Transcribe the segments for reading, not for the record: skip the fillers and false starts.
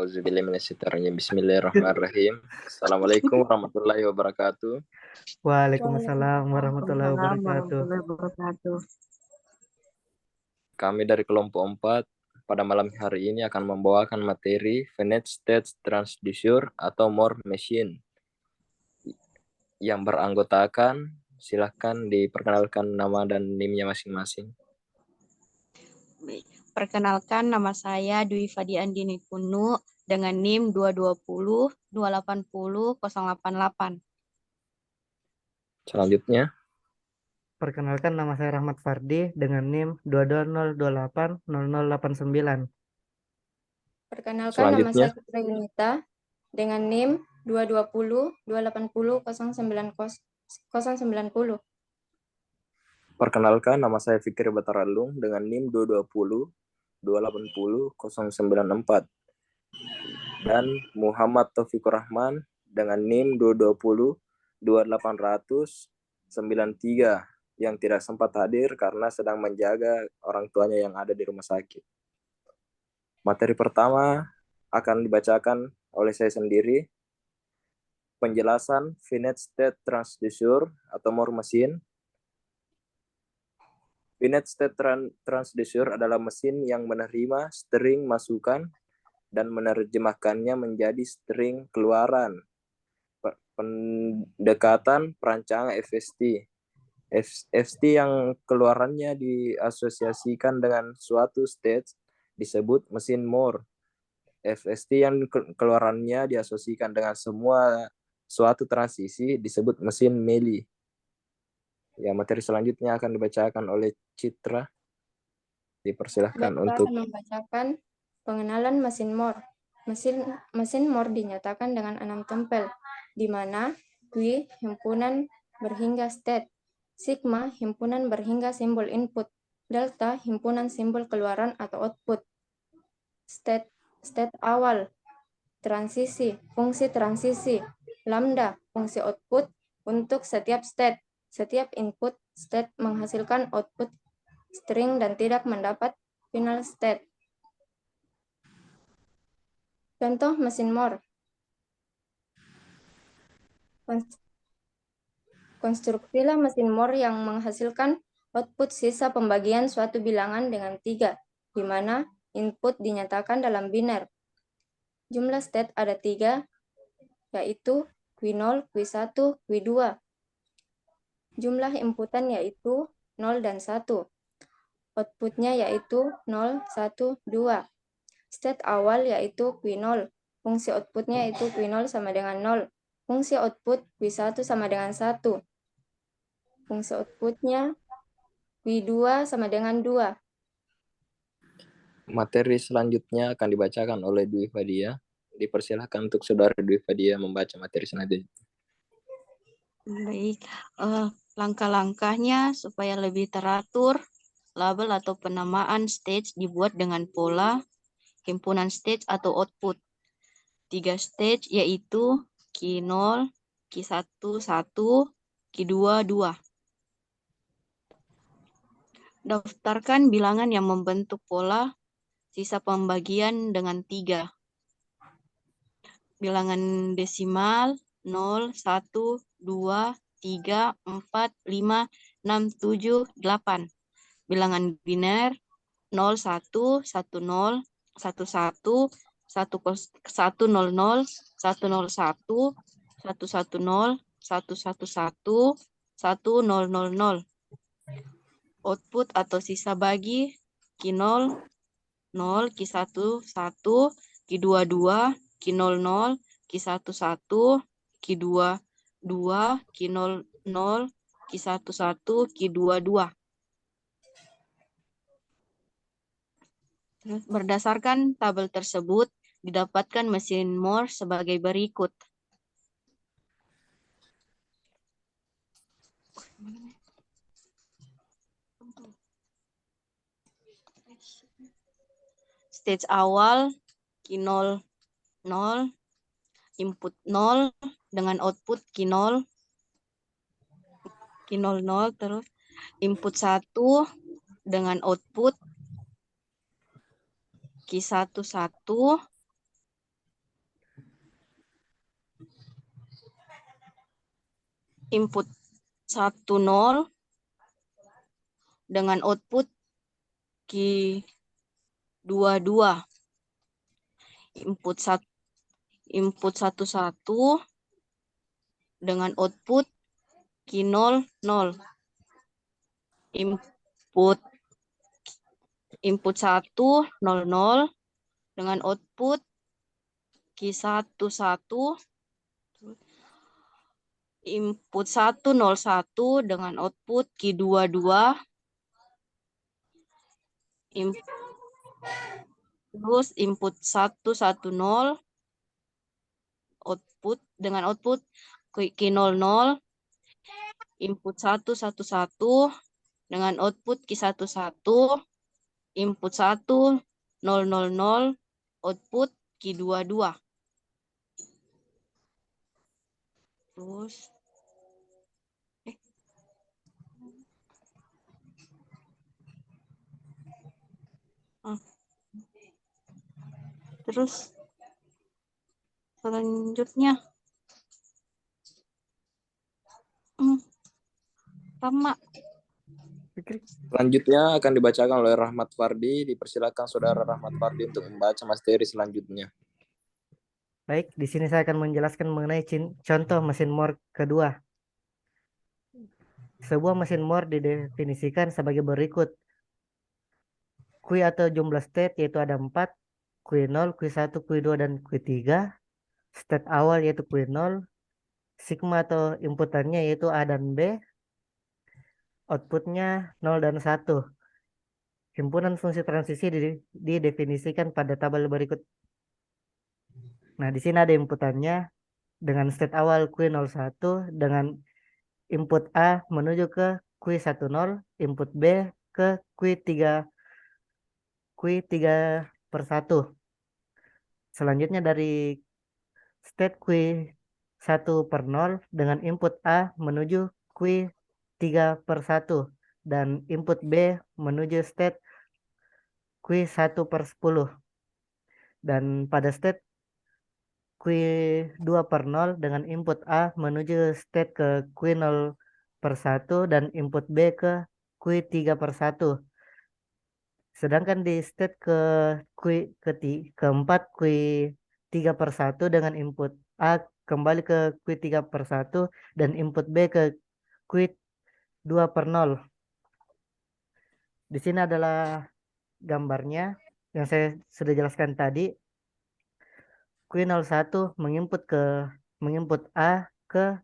Bismillahirrahmanirrahim. Assalamualaikum warahmatullahi wabarakatuh. Waalaikumsalam warahmatullahi Waalaikumsalam wabarakatuh. warahmatullahi wabarakatuh. Kami dari kelompok 4 pada malam hari ini akan membawakan materi finite state transducer atau Moore machine yang beranggotakan. Silahkan diperkenalkan nama dan NIM-nya masing-masing. Perkenalkan, nama saya Dwi Fadi Andini Kunu dengan NIM 220 280 088. Selanjutnya, Perkenalkan, nama saya Rahmat Fardi dengan NIM 220280089. Perkenalkan, nama Selanjutnya. saya Fitri Yunita dengan NIM 220 280 090. Perkenalkan, nama saya Fikri Bataralung dengan NIM 220 280 094. Dan Muhammad Taufikur Rahman dengan NIM 220 2893 yang tidak sempat hadir karena sedang menjaga orang tuanya yang ada di rumah sakit. Materi pertama akan dibacakan oleh saya sendiri. Penjelasan finite state transducer atau Moore machine. Finite state transducer adalah mesin yang menerima string masukan dan menerjemahkannya menjadi string keluaran. Pendekatan perancangan FST. FST yang keluarannya diasosiasikan dengan suatu state disebut mesin Moore. FST yang keluarannya diasosiasikan dengan suatu transisi disebut mesin Mealy. Ya, materi selanjutnya akan dibacakan oleh Citra. Dipersilahkan Bapak untuk akan membacakan pengenalan mesin Moore. Mesin Moore dinyatakan dengan 6 tempel, di mana Q himpunan berhingga state, sigma himpunan berhingga simbol input, delta himpunan simbol keluaran atau output, state awal, transisi, fungsi transisi, lambda, fungsi output untuk setiap state. Setiap input state menghasilkan output string dan tidak mendapat final state. Contoh mesin Moore. Konstruksilah mesin Moore yang menghasilkan output sisa pembagian suatu bilangan dengan 3, di mana input dinyatakan dalam biner. Jumlah state ada 3, yaitu Q0, Q1, Q2. Jumlah inputan yaitu 0 dan 1. Outputnya yaitu 0, 1, 2. State awal yaitu Q0. Fungsi outputnya yaitu Q0 sama dengan 0. Fungsi output Q1 sama dengan 1. Fungsi outputnya Q2 sama dengan 2. materi selanjutnya akan dibacakan oleh Dwi Fadia. Dipersilahkan untuk saudara Dwi Fadia membaca materi selanjutnya. Baik, langkah-langkahnya supaya lebih teratur, label atau penamaan stage dibuat dengan pola himpunan stage atau output. 3 stage yaitu Q0, Q1, 1, Q2, 2. Daftarkan bilangan yang membentuk pola sisa pembagian dengan 3. Bilangan desimal 0, 1, 2, 3, 4, 5, 6, 7, 8. Bilangan biner 0, 1, 1, 0, 1, 1, 1, 0, 0, 1, 0, 1, 1, 1, 0, 1, 1, 1, 1, 0, 0, 0. Output atau sisa bagi Q0, 0, Q1, 1, Q2, 2, Q0, 0, Q1, 1, Q2, 2, Q0, 0, Q1, 1, Q2, 2. Berdasarkan tabel tersebut, didapatkan mesin Moore sebagai berikut. Stage awal Q0, 0, input 0 dengan output Q0, 0, terus input 1 dengan output Q1, 1, input 10 dengan output Q 22. Input 11 dengan output Q 00. Input 100 dengan output Q11. Input 101 dengan output Q22. Terus input 110 output dengan output Q00. Input 111 dengan output Q11. Input 1000 output Q22. Terus terus selanjutnya sama. Selanjutnya akan dibacakan oleh Rahmat Fardi. Dipersilakan Saudara Rahmat Fardi untuk membaca materi selanjutnya. Baik, di sini saya akan menjelaskan mengenai contoh mesin Moore kedua. Sebuah mesin Moore didefinisikan sebagai berikut. Kui atau jumlah state yaitu ada 4, kui 0, kui 1, kui 2, dan kui 3. State awal yaitu kui 0. Sigma atau inputannya yaitu A dan B. Outputnya 0 dan 1. Himpunan fungsi transisi didefinisikan pada tabel berikut. Nah, di sini ada inputannya dengan state awal Q01 dengan input A menuju ke Q10, input B ke Q3 per 1. Selanjutnya dari state Q1 per 0 dengan input A menuju Q3 per 1 dan input B menuju state Q1 per 10. Dan pada state Q2 per 0 dengan input A menuju state ke Q0 per 1 dan input B ke Q3 per 1. Sedangkan di state keempat Q3 per 1 dengan input A kembali ke Q3 per 1 dan input B ke Q2 per 0. Di sini adalah gambarnya yang saya sudah jelaskan tadi. Q01 menginput A ke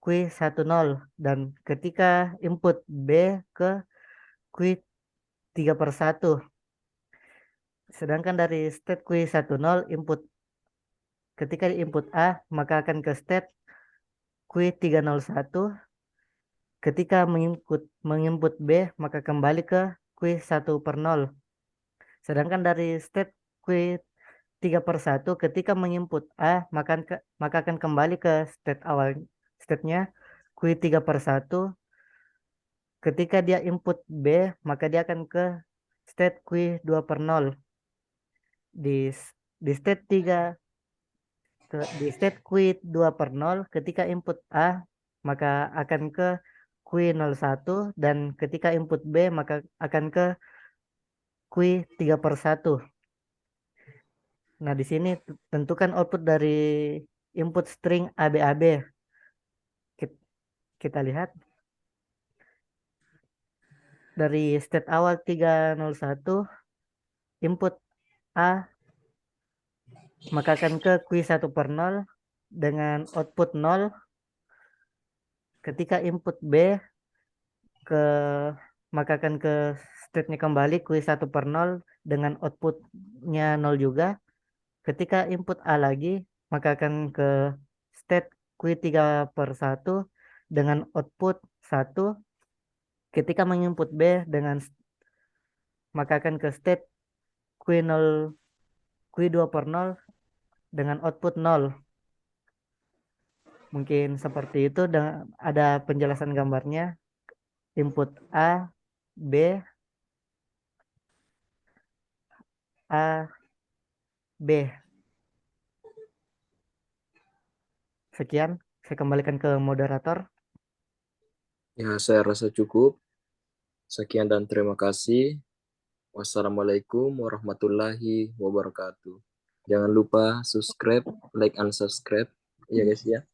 Q10 dan ketika input B ke Q3 per 1. Sedangkan dari state Q10 ketika input A maka akan ke state Q301. Ketika menginput B maka kembali ke Q1 per 0. Sedangkan dari state Q3 per 1 ketika menginput A maka akan kembali ke state awal. State-nya Q3 per 1. Ketika dia input B maka dia akan ke state Q2 per 0. Di state Q2 per 0 ketika input A maka akan ke Q01 dan ketika input B maka akan ke Q3 per 1. Nah, di sini tentukan output dari input string ABAB. Kita lihat. Dari state awal 301, input A maka akan ke Q1 per 0 dengan output 0. Ketika input B maka akan ke state-nya kembali Q1 per 0 dengan outputnya 0 juga. Ketika input A lagi maka akan ke state Q3 per 1 dengan output 1. Ketika menginput B maka akan ke state Q2 per 0 dengan output 0. Mungkin seperti itu, dan ada penjelasan gambarnya. Input A, B, A, B. Sekian, saya kembalikan ke moderator. Ya, saya rasa cukup. Sekian dan terima kasih. Wassalamualaikum warahmatullahi wabarakatuh. Jangan lupa subscribe, like, and subscribe. Ya guys ya.